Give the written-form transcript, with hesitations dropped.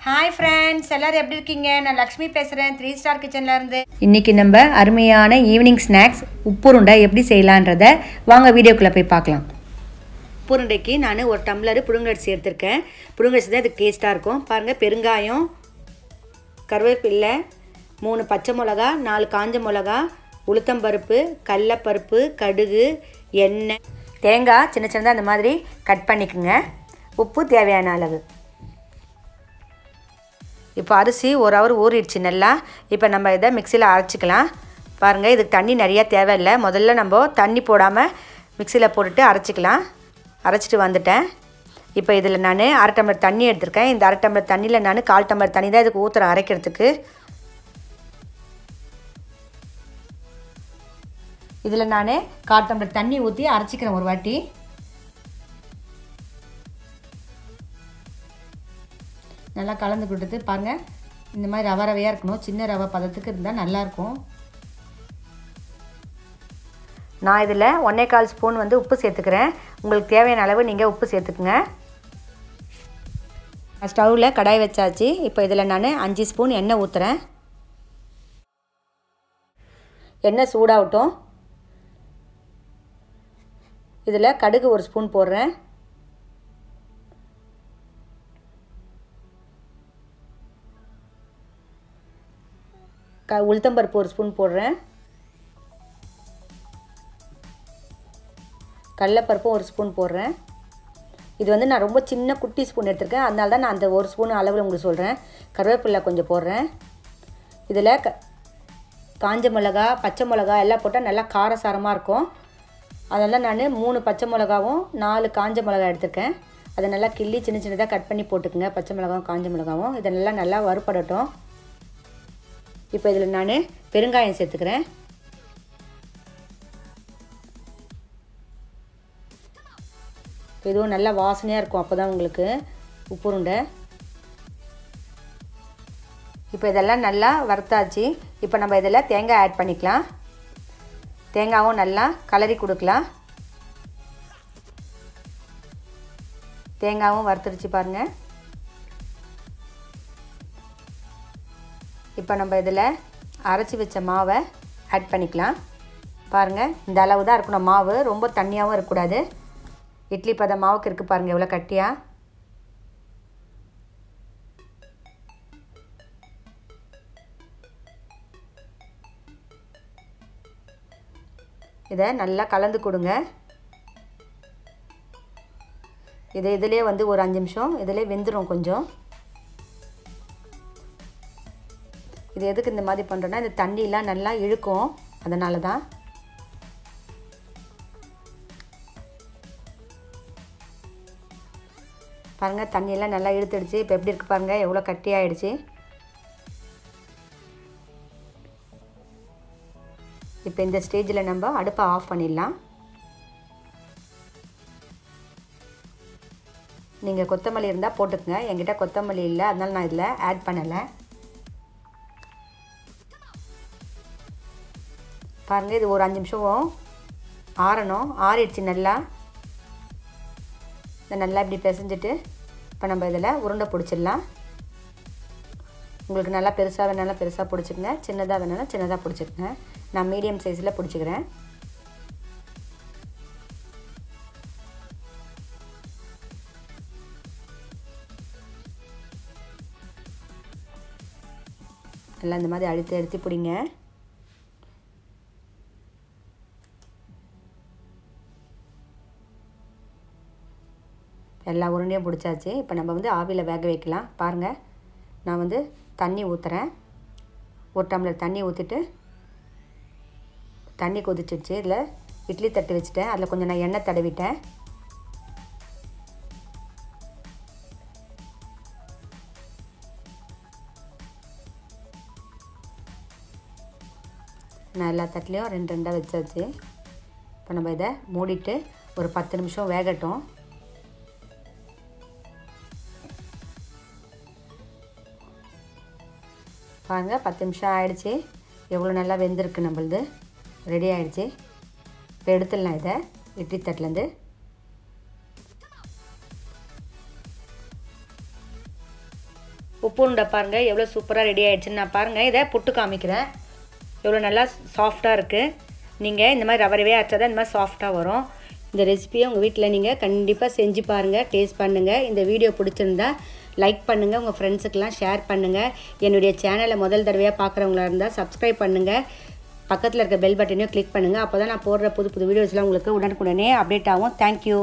Hi friends, எல்லாரும் எப்படி இருக்கீங்க? நான் லக்ஷ்மி பேசுறேன் 3 ஸ்டார் கிச்சன்ல இருந்து. இன்னைக்கு நம்ம அருமையான ஈவினிங் ஸ்நாக்ஸ் உப்புருண்டை எப்படி செய்யலாம்ன்றத வாங்க வீடியோக்குள்ள போய் பார்க்கலாம். உப்புருண்டைக்கு நான் ஒரு டம்ளர் புழுங்கரிசி எடுத்துர்க்கேன். புழுங்கரிசி தான் இதுக்கு டேஸ்டா இருக்கும். பாருங்க பெருங்காயம், கருவேப்பிலை, 3 பச்சை மிளகாய், 4 காஞ்ச மிளகாய், உளுத்தம் பருப்பு, கடலைப்பருப்பு, கடுகு, எண்ணெய், தேங்காய் சின்ன சின்னதா இந்த மாதிரி கட் பண்ணிக்கங்க. உப்பு தேவையான அளவு. இப்போ அரிசி ஒரு ஹவர் ஊறிடுச்சு நல்லா. இப்போ நம்ம இதை மிக்சியில் அரைச்சிக்கலாம். பாருங்கள் இதுக்கு தண்ணி நிறையா தேவையில்லை. முதல்ல நம்ம தண்ணி போடாமல் மிக்சியில் போட்டுட்டு அரைச்சிக்கலாம். அரைச்சிட்டு வந்துட்டேன். இப்போ இதில் நான் அரை டம்ளர் தண்ணி எடுத்திருக்கேன். இந்த அரை டம்ளர் தண்ணியில் நான் 1/4 டம்ளர் தண்ணி தான் இதுக்கு ஊற்றுறேன் அரைக்கிறதுக்கு. இதில் நான் 1/4 டம்ளர் தண்ணி ஊற்றி அரைச்சிக்கிறேன் ஒரு வாட்டி. நல்லா கலந்து கொடுத்து பாருங்கள், இந்த மாதிரி ரவை ரவையாக இருக்கணும். சின்ன ரவை பதத்துக்கு இருந்தால் நல்லாயிருக்கும். நான் இதில் 1/4 ஸ்பூன் உப்பு சேர்த்துக்கிறேன். உங்களுக்கு தேவையான அளவு நீங்கள் உப்பு சேர்த்துக்குங்க. ஸ்டவ்வில் கடாய் வச்சாச்சு. இப்போ இதில் நான் 5 ஸ்பூன் எண்ணெய் ஊற்றுறேன். எண்ணெய் சூடாகட்டும். இதில் கடுகு 1 ஸ்பூன் போடுறேன். உளுத்தம்பருப்பு 1 ஸ்பூன் போடுறேன். கடலைப்பருப்பு 1 ஸ்பூன் போடுறேன். இது நான் ரொம்ப சின்ன குட்டி ஸ்பூன் எடுத்துருக்கேன். அதனால தான் நான் அந்த 1 ஸ்பூன் அளவில் உங்களுக்கு சொல்கிறேன். கருவேப்பிலை கொஞ்சம் போடுறேன். இதில் காஞ்ச மிளகா, பச்சை மிளகா எல்லாம் போட்டால் நல்லா காரசாரமாக இருக்கும். அதனால் நான் 3 பச்சை மிளகாவும் 4 காஞ்ச மிளகா எடுத்துருக்கேன். அதை நல்லா கிள்ளி சின்ன சின்னதாக கட் பண்ணி போட்டுக்குங்க. பச்சை மிளகாவும் காஞ்ச மிளகாவும் இதை நல்லா வறுபடட்டும். இப்போ இதில் நான் பெருங்காயம் சேர்த்துக்கிறேன். இதுவும் நல்லா வாசனையாக இருக்கும். அப்போ தான் உங்களுக்கு உப்புருண்டை. இப்போ இதெல்லாம் நல்லா வறுத்தாச்சு. இப்போ நம்ம இதில் தேங்காய் ஆட் பண்ணிக்கலாம். தேங்காயும் நல்லா கலரி கொடுக்கலாம். தேங்காயும் வறுத்துருச்சு பாருங்கள். இப்போ நம்ம இதில் அரைச்சி வச்ச மாவை ஆட் பண்ணிக்கலாம். பாருங்கள் இந்த அளவு தான் இருக்கணும் மாவு. ரொம்ப தண்ணியாகவும் இருக்கக்கூடாது. இட்லி பத மாவுக்கு இருக்குது பாருங்கள் எவ்வளோ கட்டியாக. இதை நல்லா கலந்து கொடுங்க. இதிலே ஒரு 5 நிமிஷம் இதிலே வெந்துடும் கொஞ்சம். இது எதுக்கு இந்த மாதிரி பண்ணுறோன்னா இந்த தண்ணியெலாம் நல்லா இழுக்கும். அதனால தான். பாருங்கள் தண்ணியெல்லாம் நல்லா இழுத்துடுச்சு. இப்போ எப்படி இருக்குது பாருங்கள் எவ்வளோ கட்டியாகிடுச்சு. இப்போ இந்த ஸ்டேஜில் நம்ம அடுப்பை ஆஃப் பண்ணிடலாம். நீங்கள் கொத்தமல்லி இருந்தால் போட்டுக்கங்க. என்கிட்ட கொத்தமல்லி இல்லை, அதனால் நான் இதில் ஆட் பண்ணலை. பாருங்கள் இது ஒரு 5 நிமிஷம் ஆறணும். ஆறிடுச்சு நல்லா. இதை நல்லா இப்படி பிசைஞ்சிட்டு இப்போ நம்ம இதில் உருண்டை பிடிச்சிடலாம். உங்களுக்கு நல்லா பெருசாக வேணாலும் பெருசாக பிடிச்சிக்கங்க, சின்னதாக வேணாலும் சின்னதாக பிடிச்சிக்கங்க. நான் மீடியம் சைஸில் பிடிச்சிக்கிறேன். எல்லாம் இந்த மாதிரி அழுத்தி பிடிங்க. எல்லா உருண்டையும் பிடிச்சாச்சு. இப்போ நம்ம ஆவியில் வேக வைக்கலாம். பாருங்கள் நான் தண்ணி ஊற்றுறேன். 1 டம்ளர் தண்ணி ஊற்றிட்டு தண்ணி கொதிச்சிடுச்சு. இதில் இட்லி தட்டு வச்சுட்டேன். அதில் கொஞ்சம் நான் எண்ணெய் தடவிட்டேன். நான் எல்லா தட்டுலேயும் 2 வச்சாச்சு. இப்போ நம்ம இதை மூடிட்டு ஒரு 10 நிமிஷம் வேகட்டும். பாருங்கள் 10 நிமிஷம் ஆகிடுச்சி. எவ்வளோ நல்லா வெந்திருக்கு. நம்மளது ரெடி ஆகிடுச்சி. இப்போ எடுத்துடலாம் இதை இட்லி தட்டிலேருந்து. உப்பு உருண்டை பாருங்கள் எவ்வளோ சூப்பராக ரெடி ஆகிடுச்சுன்னு. நான் பாருங்கள் இதை புட்டு காமிக்கிறேன். எவ்வளோ நல்லா சாஃப்டாக இருக்குது. நீங்கள் இந்த மாதிரி ரவரவே அரைச்சா தான் இந்த மாதிரி சாஃப்டாக வரும். இந்த ரெசிபியை உங்கள் வீட்டில் நீங்கள் கண்டிப்பாக செஞ்சு பாருங்கள், டேஸ்ட் பண்ணுங்கள். இந்த வீடியோ பிடிச்சிருந்தா லைக் பண்ணுங்கள், உங்கள் ஃப்ரெண்ட்ஸுக்கெலாம் ஷேர் பண்ணுங்கள். என்னுடைய சேனலை முதல் தடவையாக பார்க்குறவங்களா இருந்தால் சப்ஸ்கிரைப் பண்ணுங்கள். பக்கத்தில் இருக்க பெல் பட்டனையும் கிளிக் பண்ணுங்கள். அப்போ தான் நான் போடுற புது புது வீடியோஸ்லாம் உங்களுக்கு உடனுக்குடனே அப்டேட் ஆகும். தேங்க்யூ.